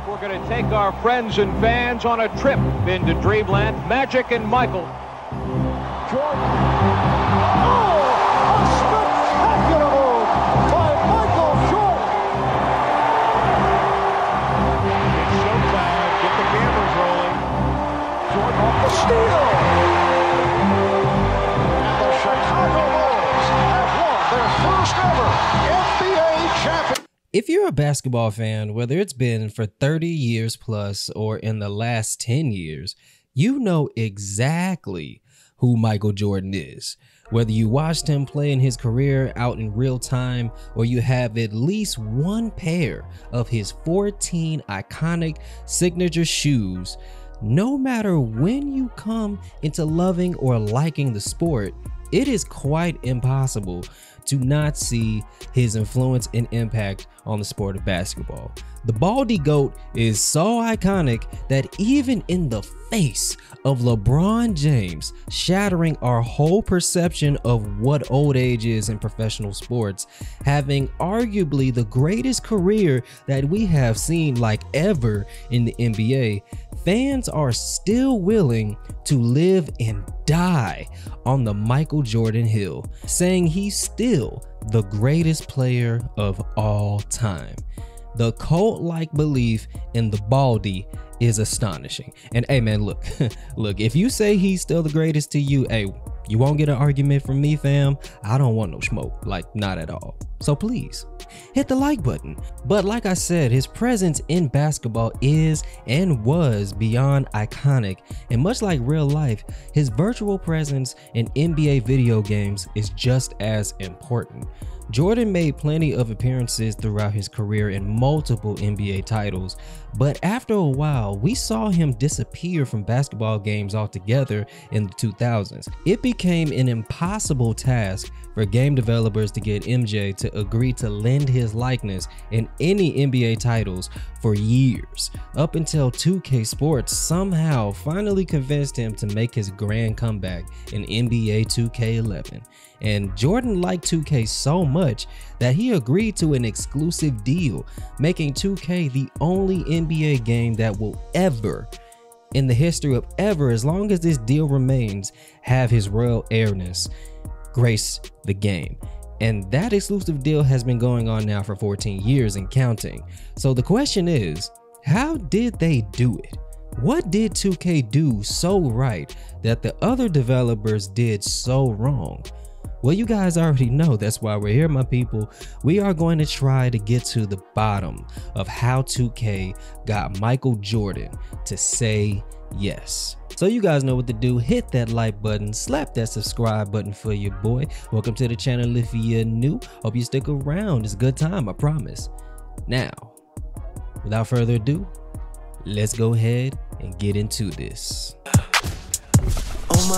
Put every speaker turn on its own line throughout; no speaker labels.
We're going to take our friends and fans on a trip into Dreamland. Magic and Michael.
Jordan. Oh, a spectacular move by Michael Jordan.
It's showtime. Get the cameras rolling.
Jordan off the steal. And the Chicago Bulls have won their first ever NBA championship.
If you're a basketball fan, whether it's been for 30 years plus or in the last 10 years, you know exactly who Michael Jordan is. Whether you watched him play in his career out in real time or you have at least one pair of his 14 iconic signature shoes, no matter when you come into loving or liking the sport, it is quite impossible to not see his influence and impact on the sport of basketball. The Baldy Goat is so iconic that even in the face of LeBron James shattering our whole perception of what old age is in professional sports, having arguably the greatest career that we have seen like ever in the NBA, fans are still willing to live and die on the Michael Jordan hill, saying he's still the greatest player of all time. The cult-like belief in the Baldy is astonishing. And hey man, look, if you say he's still the greatest to you, hey, you won't get an argument from me, fam. I don't want no smoke, like not at all. So please, hit the like button. But like I said, his presence in basketball is and was beyond iconic. And much like real life, his virtual presence in NBA video games is just as important. Jordan made plenty of appearances throughout his career in multiple NBA titles, but after a while, we saw him disappear from basketball games altogether in the 2000s. It became an impossible task for game developers to get MJ to agree to lend his likeness in any NBA titles for years, up until 2K Sports somehow finally convinced him to make his grand comeback in NBA 2K11. And Jordan liked 2K so much that he agreed to an exclusive deal, making 2K the only NBA game that will ever, in the history of ever, as long as this deal remains, have his royal airness grace the game. And that exclusive deal has been going on now for 14 years and counting. So the question is, how did they do it? What did 2K do so right that the other developers did so wrong? Well, you guys already know. That's why we're here, my people. We are going to try to get to the bottom of how 2K got Michael Jordan to say yes. So you guys know what to do. Hit that like button, slap that subscribe button for your boy. Welcome to the channel if you're new. Hope you stick around. It's a good time, I promise. Now, without further ado, let's go ahead and get into this.
Oh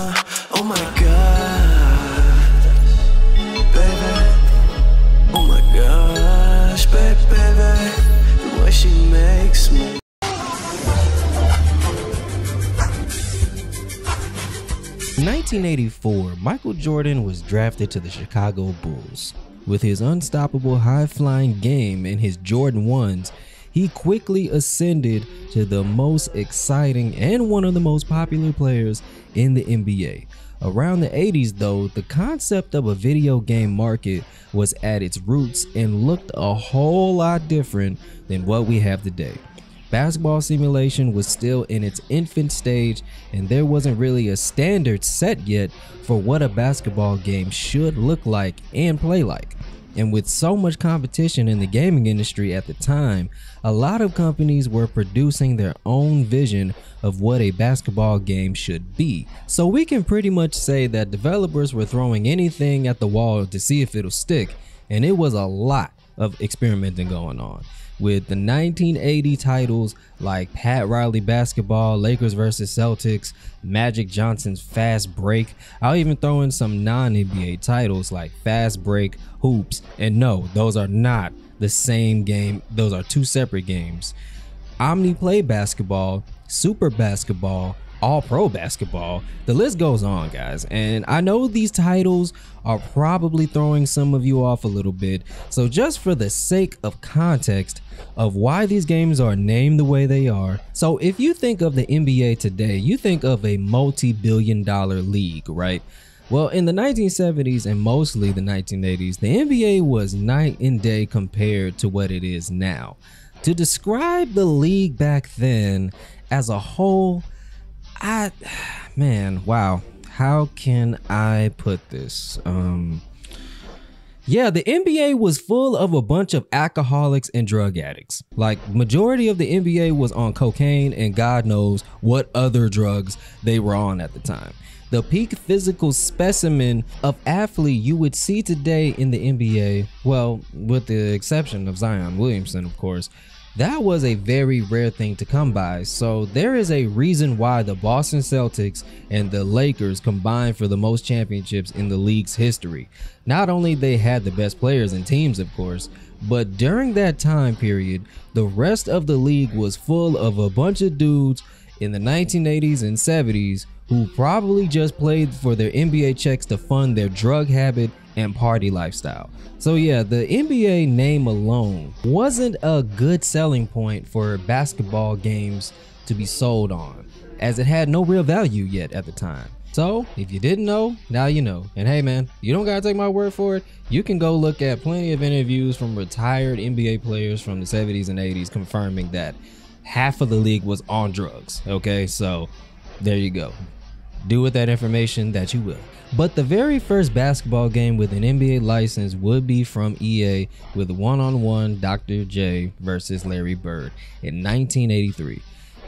my God. Oh my gosh, baby, the way she makes me.
In 1984, Michael Jordan was drafted to the Chicago Bulls. With his unstoppable high-flying game and his Jordan 1s, he quickly ascended to the most exciting and one of the most popular players in the NBA. Around the 80s though, the concept of a video game market was at its roots and looked a whole lot different than what we have today. Basketball simulation was still in its infant stage, and there wasn't really a standard set yet for what a basketball game should look like and play like. And with so much competition in the gaming industry at the time, a lot of companies were producing their own vision of what a basketball game should be. So we can pretty much say that developers were throwing anything at the wall to see if it'll stick, and it was a lot of experimenting going on. With the 1980 titles like Pat Riley Basketball, Lakers vs. Celtics, Magic Johnson's Fast Break. I'll even throw in some non-NBA titles like Fast Break, Hoops, and no, those are not the same game. Those are two separate games. Omni Play Basketball, Super Basketball, all pro basketball. The list goes on, guys, and I know these titles are probably throwing some of you off a little bit, so just for the sake of context of why these games are named the way they are. So if you think of the NBA today, you think of a multi-billion-dollar league, right? Well, in the 1970s and mostly the 1980s, the NBA was night and day compared to what it is now. To describe the league back then as a whole, wow, how can I put this? Yeah, the NBA was full of a bunch of alcoholics and drug addicts. Like, majority of the NBA was on cocaine and God knows what other drugs they were on at the time. The peak physical specimen of athlete you would see today in the NBA, well, with the exception of Zion Williamson, of course, that was a very rare thing to come by. So there is a reason why the Boston Celtics and the Lakers combined for the most championships in the league's history. Not only they had the best players and teams, of course, but during that time period, the rest of the league was full of a bunch of dudes in the 1980s and 70s who probably just played for their NBA checks to fund their drug habit and party lifestyle. So yeah, the NBA name alone wasn't a good selling point for basketball games to be sold on, as it had no real value yet at the time. So if you didn't know, now you know. And hey man, you don't gotta take my word for it. You can go look at plenty of interviews from retired NBA players from the 70s and 80s confirming that half of the league was on drugs. Okay, so there you go. Do with that information that you will. But the very first basketball game with an NBA license would be from EA with one-on-one Dr. J versus Larry Bird in 1983.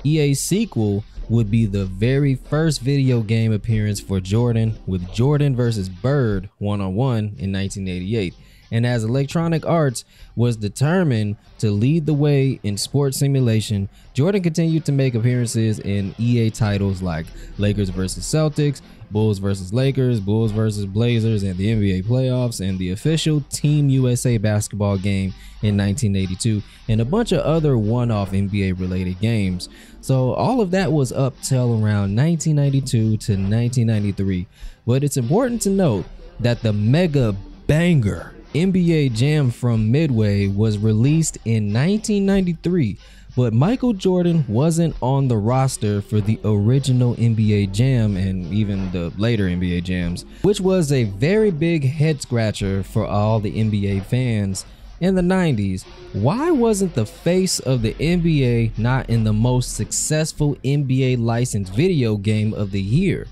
EA's sequel would be the very first video game appearance for Jordan with Jordan versus Bird one-on-one in 1988. And as Electronic Arts was determined to lead the way in sports simulation, Jordan continued to make appearances in EA titles like Lakers vs. Celtics, Bulls vs. Lakers, Bulls vs. Blazers, and the NBA playoffs, and the official Team USA basketball game in 1982, and a bunch of other one-off NBA related games. So all of that was up till around 1992 to 1993. But it's important to note that the mega banger NBA Jam from Midway was released in 1993, but Michael Jordan wasn't on the roster for the original NBA Jam and even the later NBA Jams, which was a very big head scratcher for all the NBA fans in the 90s. Why wasn't the face of the NBA not in the most successful NBA licensed video game of the year?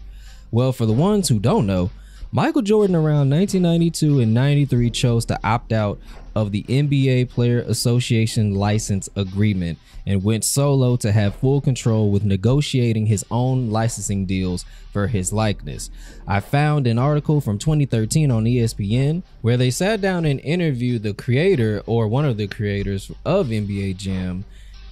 Well, for the ones who don't know, Michael Jordan around 1992 and 93 chose to opt out of the NBA Player Association license agreement and went solo to have full control with negotiating his own licensing deals for his likeness. I found an article from 2013 on ESPN where they sat down and interviewed the creator or one of the creators of NBA Jam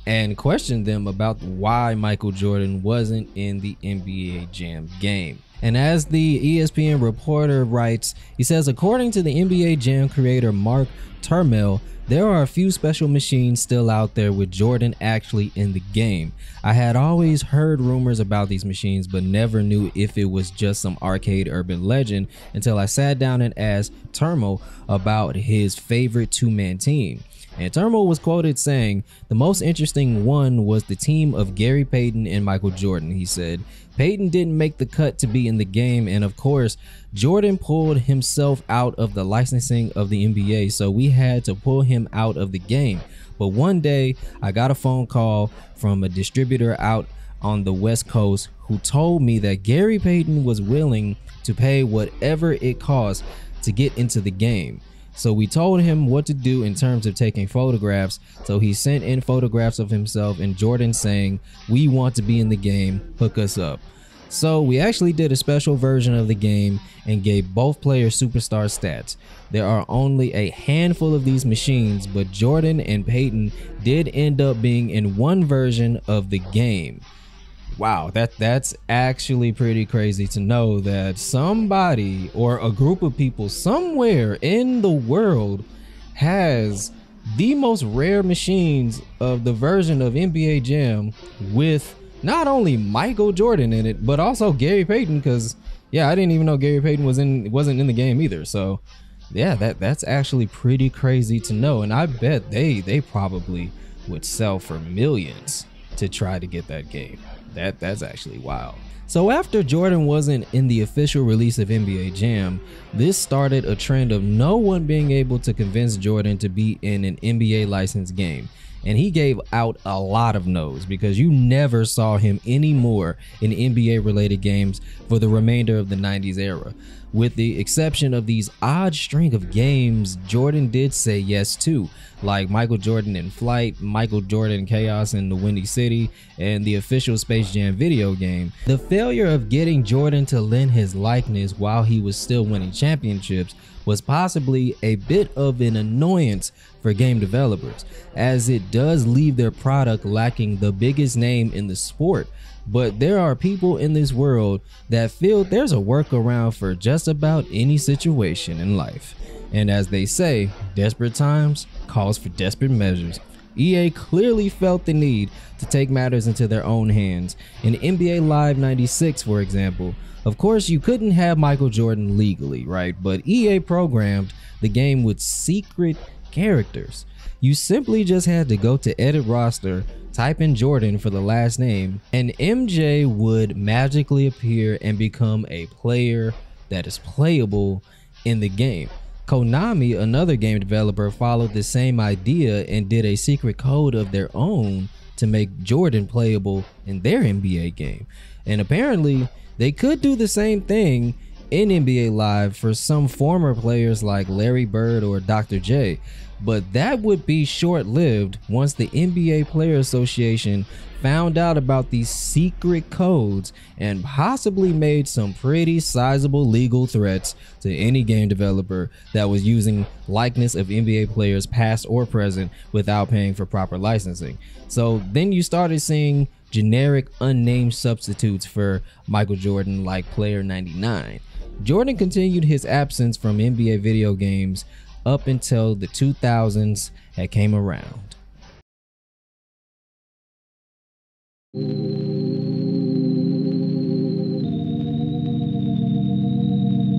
and questioned them about why Michael Jordan wasn't in the NBA Jam game. And as the ESPN reporter writes, he says, according to the NBA Jam creator Mark Turmel, there are a few special machines still out there with Jordan actually in the game. I had always heard rumors about these machines, but never knew if it was just some arcade urban legend until I sat down and asked Turmel about his favorite two-man team. And Turmel was quoted saying, the most interesting one was the team of Gary Payton and Michael Jordan. He said, Payton didn't make the cut to be in the game, and of course, Jordan pulled himself out of the licensing of the NBA, so we had to pull him out of the game. But one day, I got a phone call from a distributor out on the West Coast who told me that Gary Payton was willing to pay whatever it cost to get into the game. So we told him what to do in terms of taking photographs. So he sent in photographs of himself and Jordan saying, we want to be in the game, hook us up. So we actually did a special version of the game and gave both players superstar stats. There are only a handful of these machines, but Jordan and Payton did end up being in one version of the game. Wow, that's actually pretty crazy to know that somebody or a group of people somewhere in the world has the most rare machines of the version of NBA Jam with not only Michael Jordan in it, but also Gary Payton, because yeah, I didn't even know Gary Payton wasn't in the game either. So yeah, that's actually pretty crazy to know, and I bet they probably would sell for millions to try to get that game. That's actually wild. So after Jordan wasn't in the official release of NBA Jam, this started a trend of no one being able to convince Jordan to be in an NBA licensed game. And he gave out a lot of no's because you never saw him anymore in NBA related games for the remainder of the 90s era. With the exception of these odd string of games Jordan did say yes to, like Michael Jordan in Flight, Michael Jordan Chaos in the Windy City, and the official Space Jam video game. The failure of getting Jordan to lend his likeness while he was still winning championships was possibly a bit of an annoyance for game developers, as it does leave their product lacking the biggest name in the sport. But there are people in this world that feel there's a workaround for just about any situation in life. And as they say, desperate times calls for desperate measures. EA clearly felt the need to take matters into their own hands. In NBA Live 96, for example, of course you couldn't have Michael Jordan legally, right? But EA programmed the game with secret characters. You simply just had to go to edit roster, type in Jordan for the last name, and MJ would magically appear and become a player that is playable in the game. Konami, another game developer, followed the same idea and did a secret code of their own to make Jordan playable in their NBA game. And apparently they could do the same thing in NBA Live for some former players like Larry Bird or Dr. J, but that would be short-lived once the NBA Player Association found out about these secret codes and possibly made some pretty sizable legal threats to any game developer that was using likeness of NBA players past or present without paying for proper licensing. So then you started seeing generic unnamed substitutes for Michael Jordan like Player 99. Jordan continued his absence from NBA video games up until the 2000s had came around.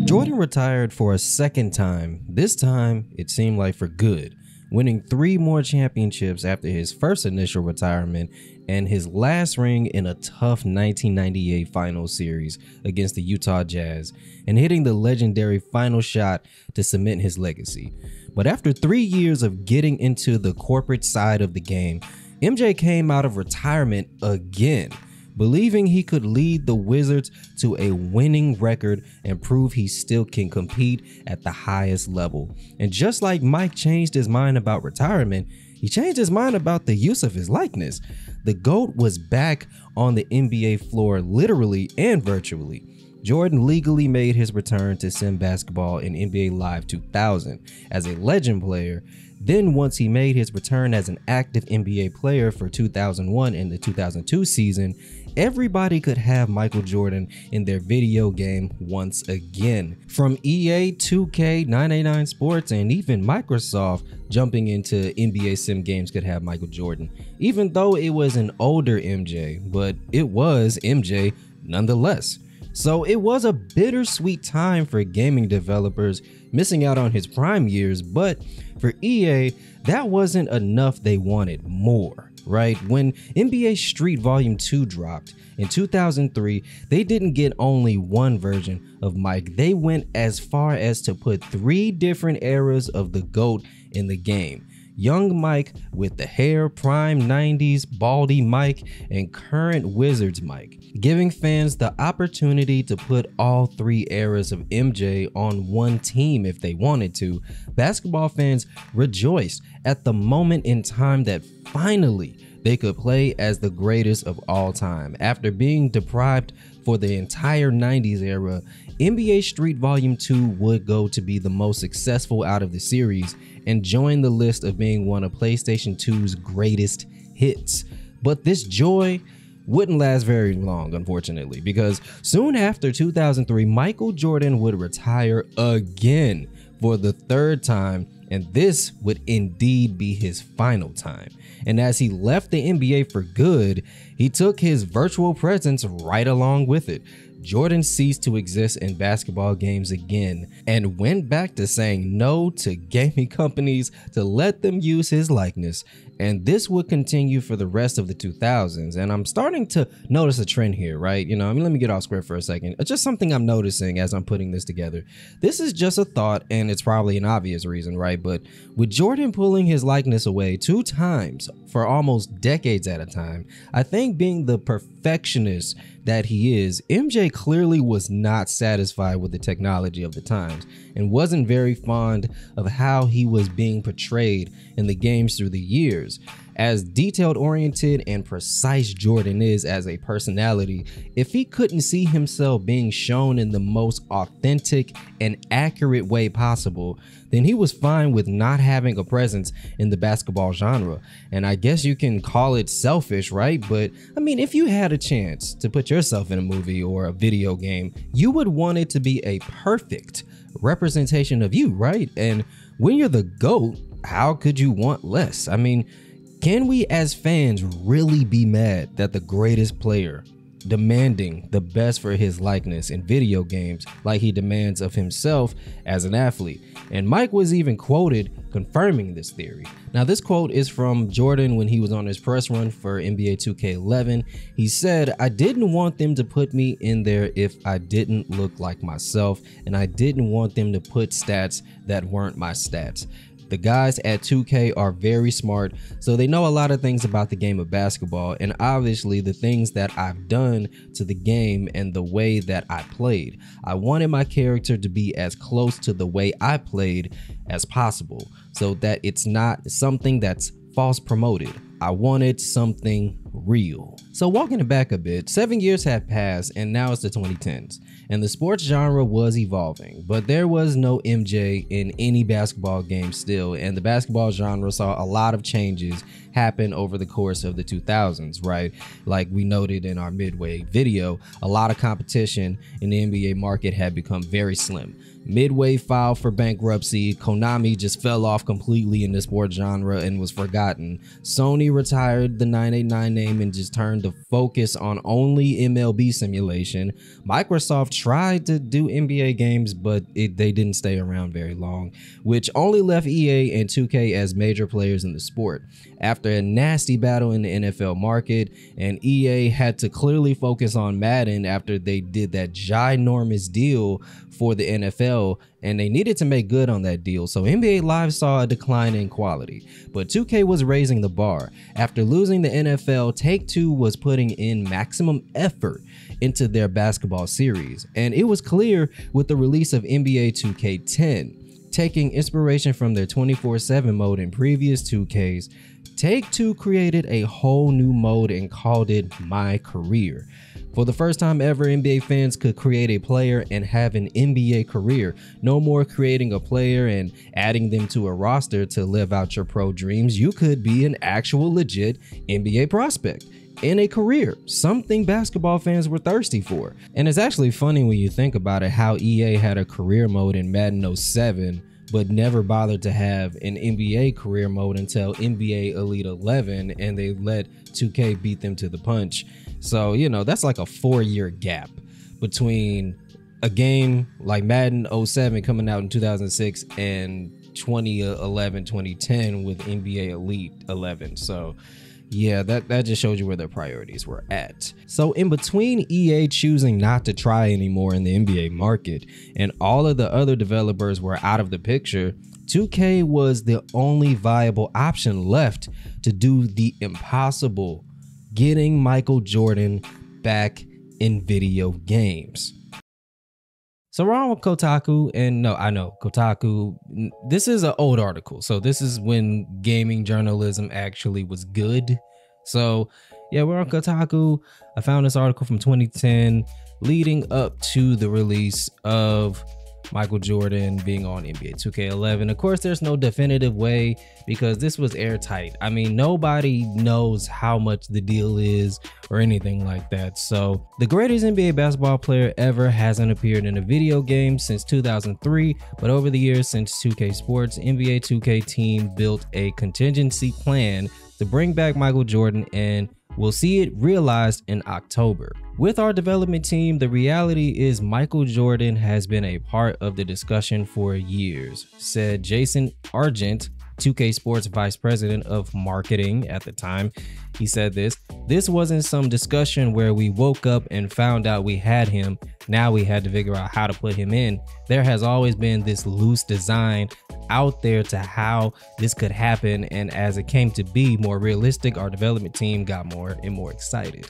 Jordan retired for a second time. This time, it seemed like for good, winning 3 more championships after his first initial retirement and his last ring in a tough 1998 finals series against the Utah Jazz, and hitting the legendary final shot to cement his legacy. But after 3 years of getting into the corporate side of the game, MJ came out of retirement again, believing he could lead the Wizards to a winning record and prove he still can compete at the highest level. And just like Mike changed his mind about retirement, he changed his mind about the use of his likeness. The GOAT was back on the NBA floor literally and virtually. Jordan legally made his return to sim basketball in NBA Live 2000 as a legend player. Then once he made his return as an active NBA player for 2001 and the 2002 season, everybody could have Michael Jordan in their video game once again. From EA, 2K, 989 Sports, and even Microsoft jumping into NBA sim games could have Michael Jordan, even though it was an older MJ, but it was MJ nonetheless. So it was a bittersweet time for gaming developers missing out on his prime years, but for EA, that wasn't enough. They wanted more, right? When NBA Street Volume 2 dropped in 2003, they didn't get only one version of Mike. They went as far as to put 3 different eras of the GOAT in the game. Young Mike with the hair, prime 90s baldy Mike, and current Wizards Mike, giving fans the opportunity to put all 3 eras of MJ on one team if they wanted to. Basketball fans rejoiced at the moment in time that finally they could play as the greatest of all time. After being deprived for the entire 90s era, NBA Street Volume 2 would go to be the most successful out of the series and join the list of being one of PlayStation 2's greatest hits. But this joy wouldn't last very long, unfortunately, because soon after 2003, Michael Jordan would retire again for the 3rd time and this would indeed be his final time. And as he left the NBA for good, he took his virtual presence right along with it. Jordan ceased to exist in basketball games again and went back to saying no to gaming companies to let them use his likeness. And this would continue for the rest of the 2000s. And I'm starting to notice a trend here, right? Let me get off script for a second. It's just something I'm noticing as I'm putting this together. This is just a thought, and it's probably an obvious reason, right? But with Jordan pulling his likeness away 2 times for almost decades at a time, I think being the perfectionist that he is, MJ clearly was not satisfied with the technology of the times and wasn't very fond of how he was being portrayed in the games through the years. As detailed oriented and precise Jordan is as a personality, if he couldn't see himself being shown in the most authentic and accurate way possible, then he was fine with not having a presence in the basketball genre. And I guess you can call it selfish, right? But I mean, if you had a chance to put yourself in a movie or a video game, you would want it to be a perfect representation of you, right? And when you're the GOAT, how could you want less? I mean, can we as fans really be mad that the greatest player demanding the best for his likeness in video games like he demands of himself as an athlete? And Mike was even quoted confirming this theory. Now, this quote is from Jordan when he was on his press run for NBA 2K11. He said, "I didn't want them to put me in there if I didn't look like myself, and I didn't want them to put stats that weren't my stats." The guys at 2K are very smart, so they know a lot of things about the game of basketball, and obviously the things that I've done to the game and the way that I played. I wanted my character to be as close to the way I played as possible, so that it's not something that's false promoted. I wanted something real. So walking it back a bit, 7 years have passed and now it's the 2010s, and the sports genre was evolving, but there was no MJ in any basketball game still, and the basketball genre saw a lot of changes happen over the course of the 2000s, right? Like we noted in our midway video, a lot of competition in the NBA market had become very slim. Midway filed for bankruptcy, Konami just fell off completely in the sports genre and was forgotten. Sony retired the 989 name and just turned to focus on only MLB simulation. Microsoft tried to do NBA games, but they didn't stay around very long, which only left EA and 2K as major players in the sport. After a nasty battle in the NFL market, and EA had to clearly focus on Madden after they did that ginormous deal for the NFL, and they needed to make good on that deal, so NBA Live saw a decline in quality. But 2K was raising the bar. After losing the NFL, Take-Two was putting in maximum effort into their basketball series, and it was clear with the release of NBA 2K10. Taking inspiration from their 24/7 mode in previous 2Ks, Take-Two created a whole new mode and called it My Career. For the first time ever, NBA fans could create a player and have an NBA career. No more creating a player and adding them to a roster to live out your pro dreams. You could be an actual legit NBA prospect in a career, something basketball fans were thirsty for. And it's actually funny when you think about it, how EA had a career mode in Madden 07, but never bothered to have an NBA career mode until NBA Elite 11, and they let 2K beat them to the punch. So, that's like a 4-year gap between a game like Madden 07 coming out in 2006 and 2011, 2010 with NBA Elite 11. So yeah, that just shows you where their priorities were at. So in between EA choosing not to try anymore in the NBA market and all of the other developers were out of the picture, 2K was the only viable option left to do the impossible, getting Michael Jordan back in video games. So we're on with Kotaku, and no, I know Kotaku, this is an old article. So this is when gaming journalism actually was good. So yeah, we're on Kotaku. I found this article from 2010 leading up to the release of Michael Jordan being on NBA 2K11. Of course, there's no definitive way because this was airtight. I mean, nobody knows how much the deal is or anything like that. So the greatest NBA basketball player ever hasn't appeared in a video game since 2003, but over the years since 2K Sports, NBA 2K team built a contingency plan to bring back Michael Jordan, and we'll see it realized in October. With our development team, the reality is Michael Jordan has been a part of the discussion for years, said Jason Argent, 2K Sports Vice President of Marketing at the time. He said this wasn't some discussion where we woke up and found out we had him. Now we had to figure out how to put him in. There has always been this loose design out there to how this could happen, and as it came to be more realistic, our development team got more and more excited.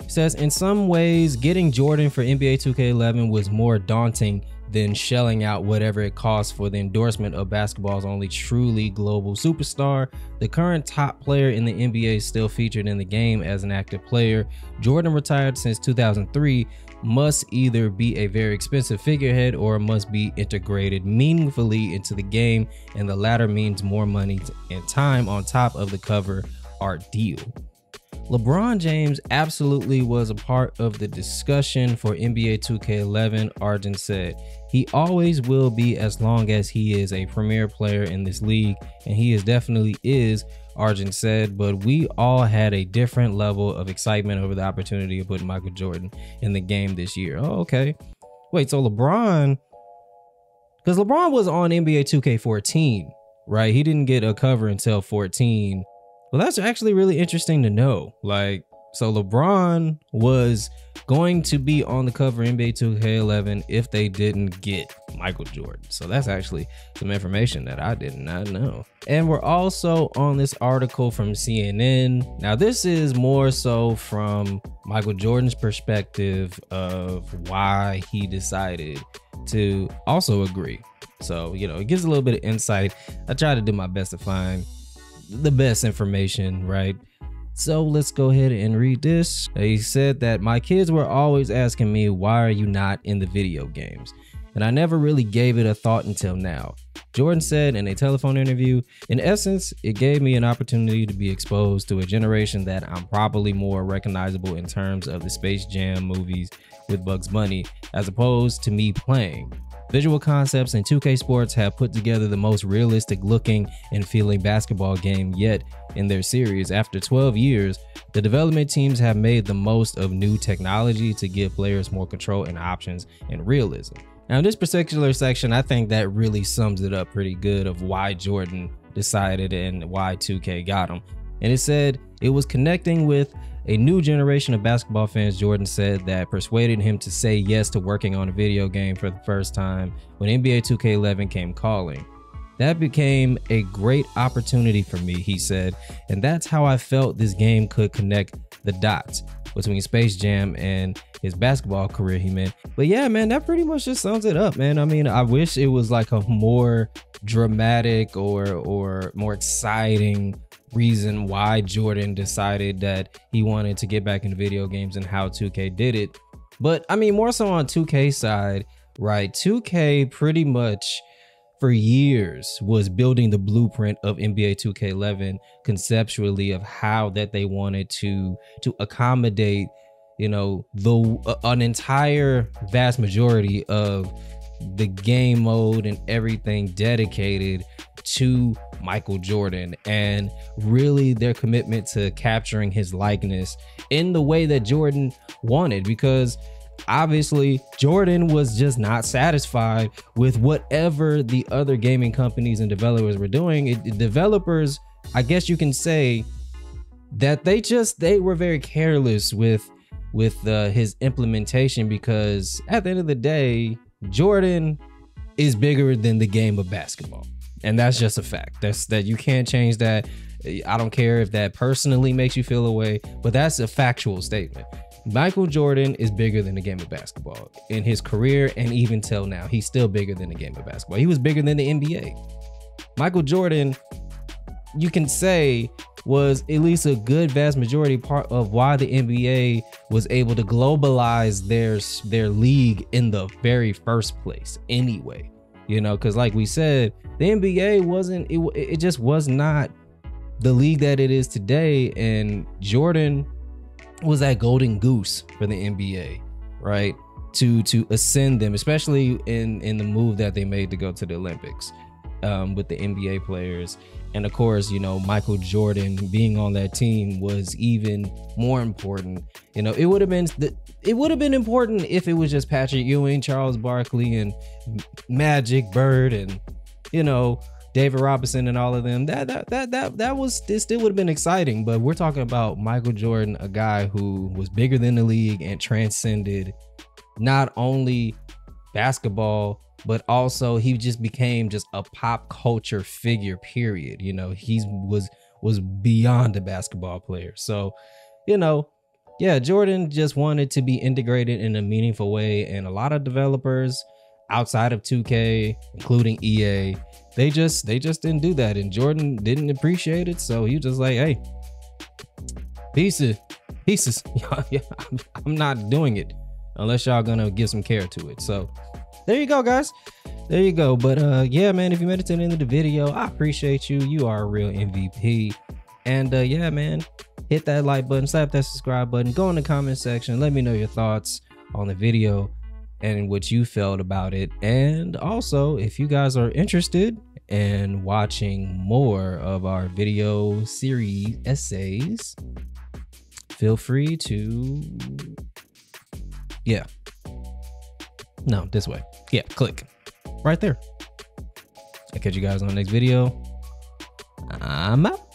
He says, in some ways, getting Jordan for NBA 2K11 was more daunting than shelling out whatever it costs for the endorsement of basketball's only truly global superstar. The current top player in the NBA is still featured in the game as an active player. Jordan, retired since 2003, must either be a very expensive figurehead or must be integrated meaningfully into the game, and the latter means more money and time on top of the cover art deal. LeBron James absolutely was a part of the discussion for NBA 2K11, Argent said. He always will be as long as he is a premier player in this league, and he definitely is, Argent said, but we all had a different level of excitement over the opportunity of putting Michael Jordan in the game this year. Oh, okay. Wait, so LeBron, because LeBron was on NBA 2K14, right? He didn't get a cover until 14. Well, that's actually really interesting to know. Like, so LeBron was going to be on the cover NBA 2K11 if they didn't get Michael Jordan. So that's actually some information that I did not know. And we're also on this article from CNN. Now, this is more so from Michael Jordan's perspective of why he decided to also agree. So, you know, it gives a little bit of insight. I try to do my best to find the best information, right? So let's go ahead and read this. He said that my kids were always asking me, why are you not in the video games? And I never really gave it a thought until now. Jordan said in a telephone interview, in essence, it gave me an opportunity to be exposed to a generation that I'm probably more recognizable in terms of the Space Jam movies with Bugs Bunny, as opposed to me playing. Visual Concepts and 2K Sports have put together the most realistic looking and feeling basketball game yet in their series. After 12 years, the development teams have made the most of new technology to give players more control and options and realism. Now, in this particular section, I think that really sums it up pretty good of why Jordan decided and why 2K got him. And it said it was connecting with a new generation of basketball fans, Jordan said, that persuaded him to say yes to working on a video game for the first time when NBA 2K11 came calling. That became a great opportunity for me, he said, and that's how I felt this game could connect the dots between Space Jam and his basketball career, he meant. But yeah, man, that pretty much just sums it up, man. I mean, I wish it was like a more dramatic or more exciting reason why Jordan decided that he wanted to get back into video games and how 2K did it. But I mean, more so on 2K side, right? 2K pretty much for years was building the blueprint of NBA 2K11 conceptually of how that they wanted to accommodate, you know, an entire vast majority of the game mode and everything dedicated to Michael Jordan, and really their commitment to capturing his likeness in the way that Jordan wanted, because obviously Jordan was just not satisfied with whatever the other gaming companies and developers were doing. Developers, I guess you can say that they were very careless with his implementation, because at the end of the day, Jordan is bigger than the game of basketball. And that's just a fact. That you can't change that. I don't care if that personally makes you feel away, but that's a factual statement. Michael Jordan is bigger than the game of basketball in his career, and even till now, he's still bigger than the game of basketball. He was bigger than the NBA. Michael Jordan you can say was at least a good vast majority part of why the NBA was able to globalize their league in the very first place anyway. You know, because like we said, the NBA wasn't, it just was not the league that it is today. And Jordan was that golden goose for the NBA, right? To ascend them, especially in the move that they made to go to the Olympics with the NBA players. And of course, you know, Michael Jordan being on that team was even more important. You know, it would have been important if it was just Patrick Ewing, Charles Barkley, and Magic, Bird, and, you know, David Robinson and all of them. It still would have been exciting. But we're talking about Michael Jordan, a guy who was bigger than the league and transcended not only basketball, but also he just became just a pop culture figure, period. You know, he was beyond a basketball player. So, you know, yeah, Jordan just wanted to be integrated in a meaningful way. And a lot of developers outside of 2K, including EA, they just didn't do that. And Jordan didn't appreciate it. So he was just like, hey, pieces. Yeah, I'm not doing it unless y'all gonna give some care to it. So there you go, guys. There you go. But yeah, man, if you made it to the end of the video, I appreciate you. You are a real MVP. And yeah, man, hit that like button, slap that subscribe button, go in the comment section, let me know your thoughts on the video and what you felt about it. And also, if you guys are interested in watching more of our video series essays, feel free to, yeah. No, this way. Yeah, click right there. I'll catch you guys on the next video. I'm out.